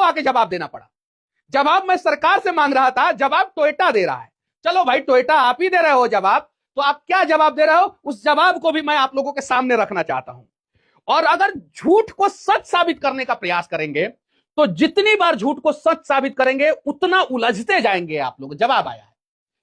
आके जवाब देना पड़ा। जवाब मैं सरकार से मांग रहा था, जवाब टोयोटा दे रहा है। चलो भाई टोयोटा आप ही दे रहे हो जवाब, तो आप क्या जवाब दे रहे हो उस जवाब को भी मैं आप लोगों के सामने रखना चाहता हूं। और अगर झूठ को सच साबित करने का प्रयास करेंगे तो जितनी बार झूठ को सच साबित करेंगे उतना उलझते जाएंगे आप लोग। जवाब आया है,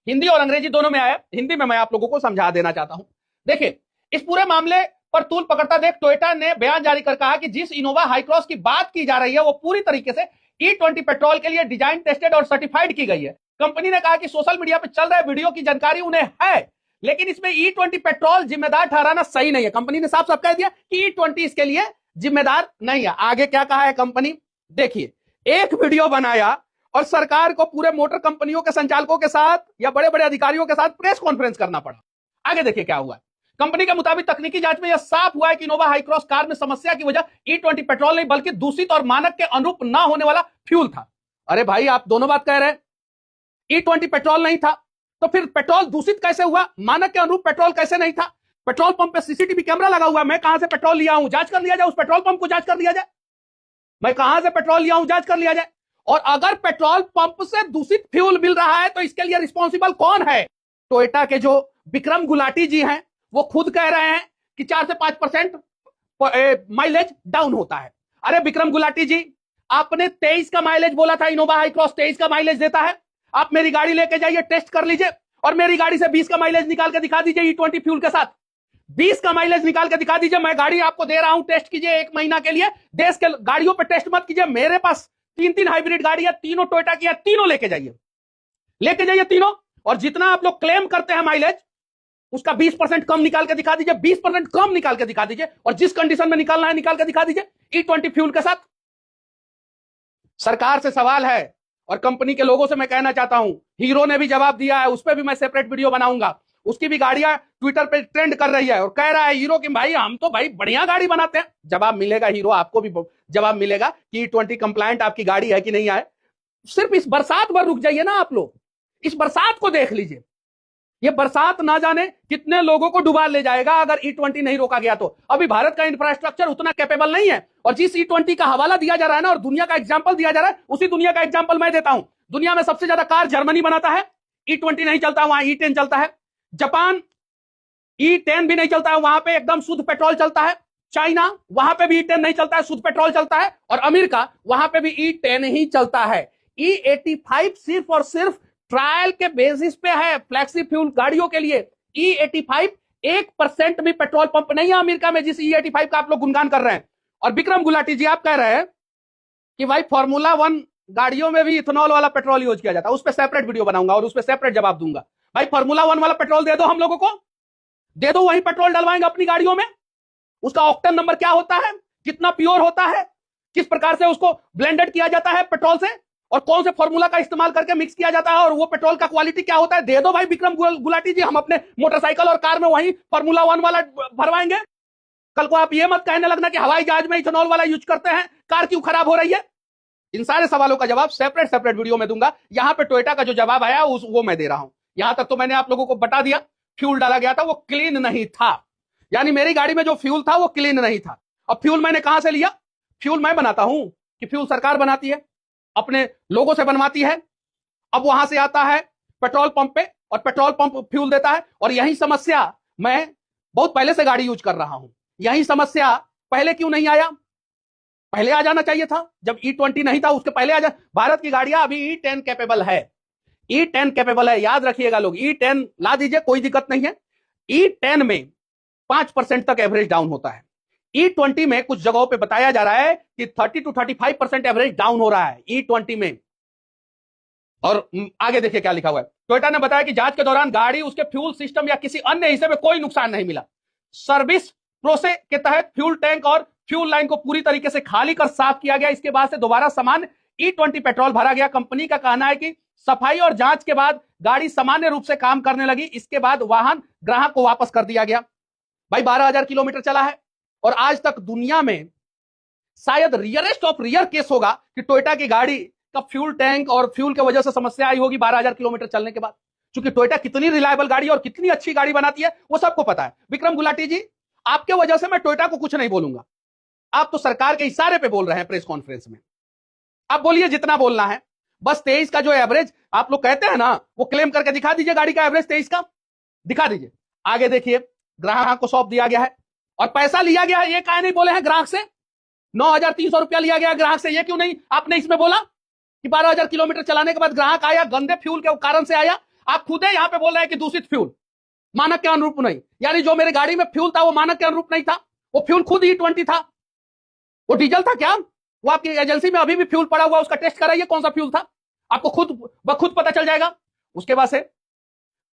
हिंदी और अंग्रेजी दोनों में आया। हिंदी में मैं आप लोगों को समझा देना चाहता हूं। देखिए इस पूरे मामले पर तूल पकड़ता देख टोयोटा ने बयान जारी कर कहा कि जिस इनोवा हाईक्रॉस की बात की जा रही है वो पूरी तरीके से E20 पेट्रोल के लिए डिजाइन, टेस्टेड और सर्टिफाइड की गई है। कंपनी ने कहा कि सोशल मीडिया पर चल रहे वीडियो की जानकारी उन्हें है, लेकिन इसमें E20 पेट्रोल जिम्मेदार ठहराना सही नहीं है। कंपनी ने साफ साफ कह दिया कि E20 इसके लिए जिम्मेदार नहीं है। आगे क्या कहा है कंपनी, देखिए एक वीडियो बनाया और सरकार को पूरे मोटर कंपनियों के संचालकों के साथ या बड़े बड़े अधिकारियों के साथ प्रेस कॉन्फ्रेंस करना पड़ा। आगे देखिए क्या हुआ। कंपनी के मुताबिक तकनीकी जांच में यह साफ हुआ है कि इनोवा हाईक्रॉस कार में समस्या की वजह E20 पेट्रोल नहीं बल्कि दूषित और मानक के अनुरूप न होने वाला फ्यूल था। अरे भाई आप दोनों बात कह रहे हैं, E20 पेट्रोल नहीं था तो फिर पेट्रोल दूषित कैसे हुआ, मानक के अनुरूप पेट्रोल कैसे नहीं था। पेट्रोल पंप पे सीसीटीवी कैमरा लगा हुआ है, मैं कहां से पेट्रोल लिया हूं जांच कर लिया जाए, उस पेट्रोल पंप को जांच कर लिया जाए, मैं कहां से पेट्रोल लिया हूं जांच कर लिया जाए। और अगर पेट्रोल पंप से दूषित फ्यूल मिल रहा है तो इसके लिए रिस्पॉन्सिबल कौन है। टोयोटा के जो विक्रम गुलाटी जी हैं वो खुद कह रहे हैं कि 4 से 5% माइलेज डाउन होता है। अरे विक्रम गुलाटी जी, आपने 23 का माइलेज बोला था, इनोवा हाईक्रॉस 23 का माइलेज देता है। आप मेरी गाड़ी लेके जाइए, टेस्ट कर लीजिए और मेरी गाड़ी से 20 का माइलेज निकाल के दिखा दीजिए। E20 फ्यूल के साथ 20 का माइलेज निकाल के दिखा दीजिए। मैं गाड़ी आपको दे रहा हूं, टेस्ट कीजिए 1 महीना के लिए। देश के गाड़ियों पे टेस्ट मत कीजिए, मेरे पास 3 हाइब्रिड गाड़ी है, तीनों टोयोटा की है, तीनों लेके जाइए तीनों। और जितना आप लोग क्लेम करते हैं माइलेज उसका 20% कम निकाल के दिखा दीजिए, 20% कम निकाल के दिखा दीजिए और जिस कंडीशन में निकालना है निकाल के दिखा दीजिए E20 फ्यूल के साथ। सरकार से सवाल है और कंपनी के लोगों से मैं कहना चाहता हूं, हीरो ने भी जवाब दिया है, उस पर भी मैं सेपरेट वीडियो बनाऊंगा। उसकी भी गाड़ियां ट्विटर पे ट्रेंड कर रही है और कह रहा है हीरो कि भाई हम तो भाई बढ़िया गाड़ी बनाते हैं। जवाब मिलेगा हीरो, आपको भी जवाब मिलेगा कि E20 कंप्लायंट आपकी गाड़ी है कि नहीं है। सिर्फ इस बरसात पर रुक जाइए ना आप लोग, इस बरसात को देख लीजिए। ये बरसात ना जाने कितने लोगों को डुबा ले जाएगा अगर E20 नहीं रोका गया तो। अभी भारत का इंफ्रास्ट्रक्चर उतना कैपेबल नहीं है और जिस E20 का हवाला दिया जा रहा है ना और दुनिया का एग्जांपल दिया जा रहा है, उसी दुनिया का एग्जांपल मैं देता हूं। दुनिया में सबसे ज्यादा कार जर्मनी बनाता है, E20 नहीं चलता, वहां E10 चलता है। जापान E10 भी नहीं चलता है, वहां पे एकदम शुद्ध पेट्रोल चलता है। चाइना वहां पे भी E10 नहीं चलता है, शुद्ध पेट्रोल चलता है। और अमेरिका वहां पे भी E10 ही चलता है। E85 सिर्फ और सिर्फ ट्रायल के बेसिस पे है फ्लैगशिप फ्यूल गाड़ियों के लिए। E85 1% भी पेट्रोल पंप नहीं है अमेरिका में जिस E85 का आप लोग गुणगान कर रहे हैं। और विक्रम गुलाटी जी आप कह रहे हैं कि भाई फॉर्मूला 1 गाड़ियों में भी इथेनॉल वाला पेट्रोल यूज किया जाता है, उस पर सेपरेट वीडियो बनाऊंगा और उस पर सेपरेट जवाब दूंगा। भाई फॉर्मूला 1 वाला पेट्रोल दे दो, हम लोगों को दे दो, वही पेट्रोल डलवाएंगे अपनी गाड़ियों में। उसका ऑक्टेन नंबर क्या होता है, कितना प्योर होता है, किस प्रकार से उसको ब्लेंडेड किया जाता है पेट्रोल से और कौन से फॉर्मूला का इस्तेमाल करके मिक्स किया जाता है और वो पेट्रोल का क्वालिटी क्या होता है, दे दो भाई विक्रम गुलाटी जी। हम अपने मोटरसाइकिल और कार में वही फॉर्मूला 1 वाला भरवाएंगे। कल को आप ये मत कहने लगना कि हवाई जहाज में इथेनॉल वाला यूज करते हैं, कार क्यों खराब हो रही है। इन सारे सवालों का जवाब सेपरेट वीडियो में दूंगा। यहां पे टोयोटा का जो जवाब आया वो मैं दे रहा हूं। यहां तक तो मैंने आप लोगों को बता दिया, फ्यूल डाला गया था वो क्लीन नहीं था, यानी मेरी गाड़ी में जो फ्यूल था वो क्लीन नहीं था। अब फ्यूल मैंने कहां से लिया, फ्यूल मैं बनाता हूं कि फ्यूल सरकार बनाती है, अपने लोगों से बनवाती है। अब वहां से आता है पेट्रोल पंप पे और पेट्रोल पंप फ्यूल देता है। और यही समस्या मैं बहुत पहले से गाड़ी यूज कर रहा हूं, यही समस्या पहले क्यों नहीं आया, पहले आ जाना चाहिए था जब E20 नहीं था, उसके पहले आ जा। भारत की गाड़ियां अभी E10 कैपेबल है, E10 कैपेबल है, याद रखिएगा लोग। E10 ला दीजिए, कोई दिक्कत नहीं है। E10 में 5% तक एवरेज डाउन होता है। E20 में कुछ जगहों पे बताया जा रहा है कि 30 to 35% एवरेज डाउन हो रहा है E20 में। और आगे देखिए क्या लिखा हुआ है। टोयोटा ने बताया कि जांच के दौरान गाड़ी, उसके फ्यूल सिस्टम या किसी अन्य हिस्से में कोई नुकसान नहीं मिला। सर्विस प्रोसेस के तहत फ्यूल टैंक और फ्यूल लाइन को पूरी तरीके से खाली कर साफ किया गया। इसके बाद से दोबारा सामान्य E20 पेट्रोल भरा गया। कंपनी का कहना है कि सफाई और जांच के बाद गाड़ी सामान्य रूप से काम करने लगी। इसके बाद वाहन ग्राहक को वापस कर दिया गया। भाई 12,000 किलोमीटर चला है और आज तक दुनिया में शायद रियरेस्ट ऑफ रियर केस होगा कि टोयोटा की गाड़ी का फ्यूल टैंक और फ्यूल की वजह से समस्या आई होगी 12,000 किलोमीटर चलने के बाद। क्योंकि टोयोटा कितनी रिलायबल गाड़ी और कितनी अच्छी गाड़ी बनाती है वो सबको पता है। विक्रम गुलाटी जी, आपके वजह से मैं टोयोटा को कुछ नहीं बोलूंगा, आप तो सरकार के इशारे पे बोल रहे हैं प्रेस कॉन्फ्रेंस में। आप बोलिए जितना बोलना है, बस 23 का जो एवरेज आप लोग कहते हैं ना, वो क्लेम करके दिखा दीजिए, गाड़ी का एवरेज 23 का दिखा दीजिए। आगे देखिए, ग्राहक को सौंप दिया गया है और पैसा लिया गया है, ये काहे नहीं बोले हैं ग्राहक से? 9,300 रुपया लिया गया ग्राहक से, ये क्यों नहीं आपने इसमें बोला कि 12,000 किलोमीटर चलाने के बाद ग्राहक आया, गंदे फ्यूल के कारण से आया। आप खुद यहाँ पे बोल रहे हैं कि दूषित फ्यूल, मानक के अनुरूप नहीं, यानी जो मेरे गाड़ी में फ्यूल था वो मानक के अनुरूप नहीं था, वो फ्यूल खुद E20 था, वो डीजल था क्या? वो आपकी एजेंसी में अभी भी फ्यूल पड़ा हुआ, उसका टेस्ट कराइए कौन सा फ्यूल था, आपको खुद पता चल जाएगा। उसके बाद से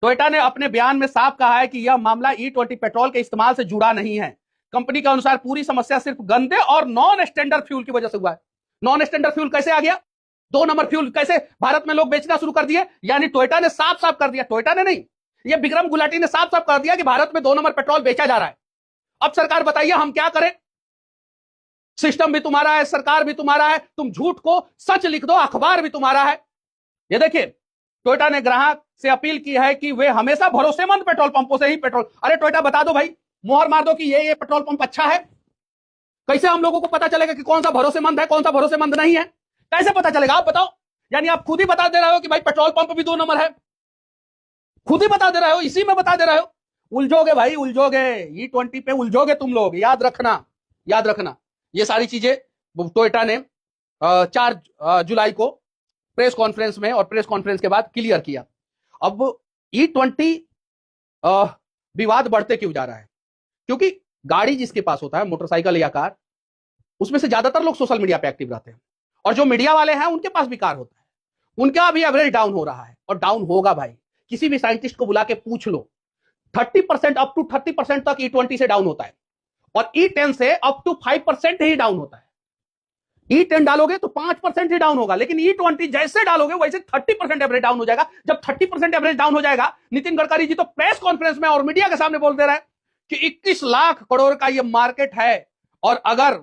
टोयोटा ने अपने बयान में साफ कहा है कि यह मामला E20 पेट्रोल के इस्तेमाल से जुड़ा नहीं है। कंपनी के अनुसार पूरी समस्या सिर्फ गंदे और नॉन स्टैंडर्ड फ्यूल की वजह से हुआ है। नॉन स्टैंडर्ड फ्यूल कैसे आ गया? 2 नंबर फ्यूल कैसे भारत में लोग बेचना शुरू कर दिए? यानी टोयोटा ने साफ साफ कर दिया, टोयोटा ने नहीं, ये विक्रम गुलाटी ने साफ साफ कर दिया कि भारत में 2 नंबर पेट्रोल बेचा जा रहा है। अब सरकार बताइए हम क्या करें? सिस्टम भी तुम्हारा है, सरकार भी तुम्हारा है, तुम झूठ को सच लिख दो, अखबार भी तुम्हारा है। ये देखिए, टोयोटा ने ग्राहक से अपील की है कि वे हमेशा भरोसेमंद पेट्रोल पंपों से ही पेट्रोल, अरे टोयोटा बता दो भाई, मोहर मार दो कि ये पेट्रोल पंप अच्छा है। कैसे हम लोगों को पता चलेगा कि कौन सा भरोसेमंद है, कौन सा भरोसेमंद नहीं है? कैसे पता चलेगा आप बताओ? यानी आप खुद ही बता दे रहे हो कि भाई पेट्रोल पंप भी 2 नंबर है, खुद ही बता दे रहे हो, इसी में बता दे रहे हो। उलझोगे भाई, उलझोगे, E20 पे उलझोगे तुम लोग, याद रखना, याद रखना। ये सारी चीजें टोयोटा ने 4 जुलाई को प्रेस कॉन्फ्रेंस में और प्रेस कॉन्फ्रेंस के बाद क्लियर किया। अब E20 विवाद बढ़ते क्यों जा रहा है? क्योंकि गाड़ी जिसके पास होता है, मोटरसाइकिल या कार, उसमें से ज्यादातर लोग सोशल मीडिया पे एक्टिव रहते हैं, और जो मीडिया वाले हैं उनके पास भी कार होता है, उनका भी एवरेज डाउन हो रहा है और डाउन होगा भाई। किसी भी साइंटिस्ट को बुला के पूछ लो, 30% अप टू 30% तक E20 से डाउन होता है, और E10 से अप टू 5% ही डाउन होता है। E10 डालोगे तो 5% ही डाउन होगा, लेकिन E20 जैसे डालोगे वैसे 30% एवरेज डाउन हो जाएगा। जब 30% एवरेज डाउन हो जाएगा, नितिन गडकरी जी तो प्रेस कॉन्फ्रेंस में और मीडिया के सामने बोल दे रहे हैं कि 21 लाख करोड़ का ये मार्केट है, और अगर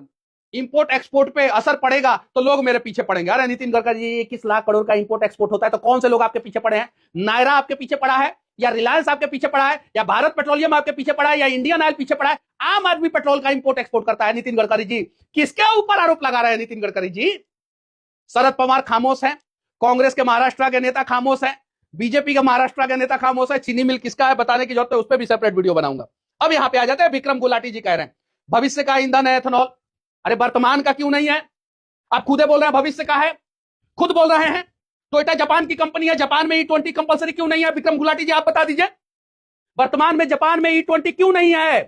इंपोर्ट एक्सपोर्ट पे असर पड़ेगा तो लोग मेरे पीछे पड़ेंगे। अरे नितिन गडकरी जी, 21 लाख करोड़ का इंपोर्ट एक्सपोर्ट होता है तो कौन से लोग आपके पीछे पड़े हैं? नायरा आपके पीछे पड़ा है, या रिलायंस आपके पीछे पड़ा है, या भारत पेट्रोलियम आपके पीछे पड़ा है, या इंडियन ऑयल पीछे पड़ा है? आम आदमी पेट्रोल का इंपोर्ट एक्सपोर्ट करता है। नितिन गडकरी जी किसके ऊपर आरोप लगा रहे हैं? नितिन गडकरी जी, शरद पवार खामोश है, कांग्रेस के महाराष्ट्र के नेता खामोश है, बीजेपी के महाराष्ट्र के नेता खामोश है। चीनी मिल किसका है बताने की जरूरत है, उस पर भी सेपरेट वीडियो बनाऊंगा। अब यहां पे आ जाते हैं, विक्रम गुलाटी जी कह रहे हैं भविष्य का ईंधन है एथेनॉल। अरे वर्तमान का क्यों नहीं है? आप खुद बोल रहे हैं भविष्य का है, खुद बोल रहे हैं। टोयोटा जापान की कंपनी है, जापान में E20 कंपलसरी क्यों नहीं है? विक्रम गुलाटी जी आप बता दीजिए, वर्तमान में जापान में E20 क्यों नहीं है?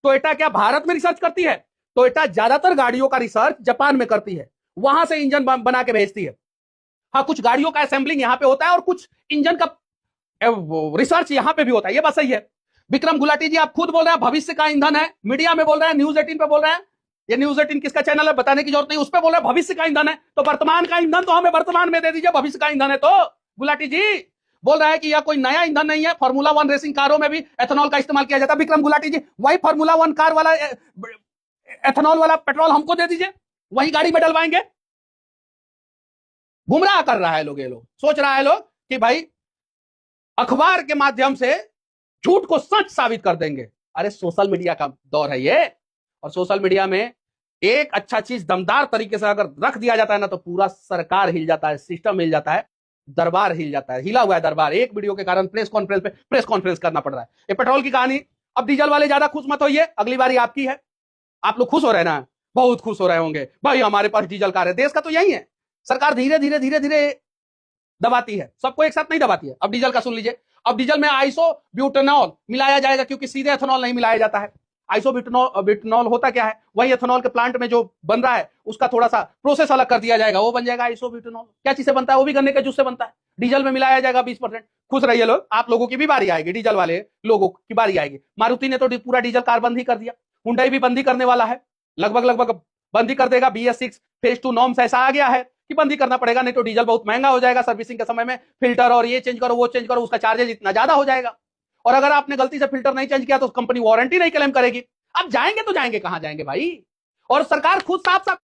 टोयोटा क्या भारत में रिसर्च करती है? टोयोटा ज्यादातर गाड़ियों का रिसर्च जापान में करती है, वहां से इंजन बना के भेजती है। हाँ, कुछ गाड़ियों का असेंबलिंग यहां पे होता है और कुछ इंजन का रिसर्च यहां पे भी होता है, ये बात सही है। विक्रम गुलाटी जी आप खुद बोल रहे हैं भविष्य का ईंधन है, मीडिया में बोल रहे हैं, न्यूज 18 पे बोल रहे हैं, ये न्यूज 18 किसका चैनल है बताने की जरूरत नहीं, उस पर बोल रहे हैं भविष्य का ईंधन है। तो वर्तमान का ईंधन तो हमें वर्तमान में दे दीजिए, भविष्य का ईंधन है तो। गुलाटी जी बोल रहा है कि यह कोई नया ईंधन नहीं है, फार्मूला 1 रेसिंग कारों में भी एथेनॉल का इस्तेमाल किया जाता है। विक्रम गुलाटी जी वही फार्मूला 1 कार वाला एथेनॉल वाला पेट्रोल हमको दे दीजिए, वही गाड़ी में डलवाएंगे। गुमराह कर रहा है लोग, ये लोग सोच रहा है लोग कि भाई अखबार के माध्यम से झूठ को सच साबित कर देंगे। अरे सोशल मीडिया का दौर है ये, और सोशल मीडिया में एक अच्छा चीज दमदार तरीके से अगर रख दिया जाता है ना, तो पूरा सरकार हिल जाता है, सिस्टम हिल जाता है, दरबार हिल जाता है। हिला हुआ है दरबार, एक वीडियो के कारण प्रेस कॉन्फ्रेंस करना पड़ रहा है। ये पेट्रोल की कहानी। अब डीजल वाले ज्यादा खुश मत होइए, अगली बारी आपकी है। आप लोग खुश हो रहे हैं ना, बहुत खुश हो रहे होंगे भाई, हमारे पास डीजल कार है। देश का तो यही है, सरकार धीरे धीरे धीरे धीरे दबाती है, सबको एक साथ नहीं दबाती है। अब डीजल का सुन लीजिए, अब डीजल में आइसो ब्यूटेनॉल मिलाया जाएगा, क्योंकि सीधे एथेनॉल नहीं मिलाया जाता है। आइसो ब्यूटेनॉल होता क्या है? वही एथेनॉल के प्लांट में जो बन रहा है उसका थोड़ा सा प्रोसेस अलग कर दिया जाएगा, वो बन जाएगा आइसो ब्यूटेनॉल। क्या चीज से बनता है? वो भी गन्ने के जूस से बनता है। डीजल में मिलाया जाएगा 20%। खुश रहिए लोग, आप लोगों की भी बारी आएगी, डीजल वाले लोगों की बारी आएगी। मारुति ने तो पूरा डीजल कार बंद ही कर दिया, हुंडई भी बंद ही करने वाला है, लगभग बंद ही कर देगा। BS6 फेज 2 नॉर्म्स ऐसा आ गया है कि बंद ही करना पड़ेगा, नहीं तो डीजल बहुत महंगा हो जाएगा। सर्विसिंग के समय में फिल्टर और ये चेंज करो वो चेंज करो, उसका चार्जेस इतना ज्यादा हो जाएगा। और अगर आपने गलती से फिल्टर नहीं चेंज किया तो कंपनी वारंटी नहीं क्लेम करेगी। अब जाएंगे तो जाएंगे कहां जाएंगे भाई? और सरकार खुद साफ साफ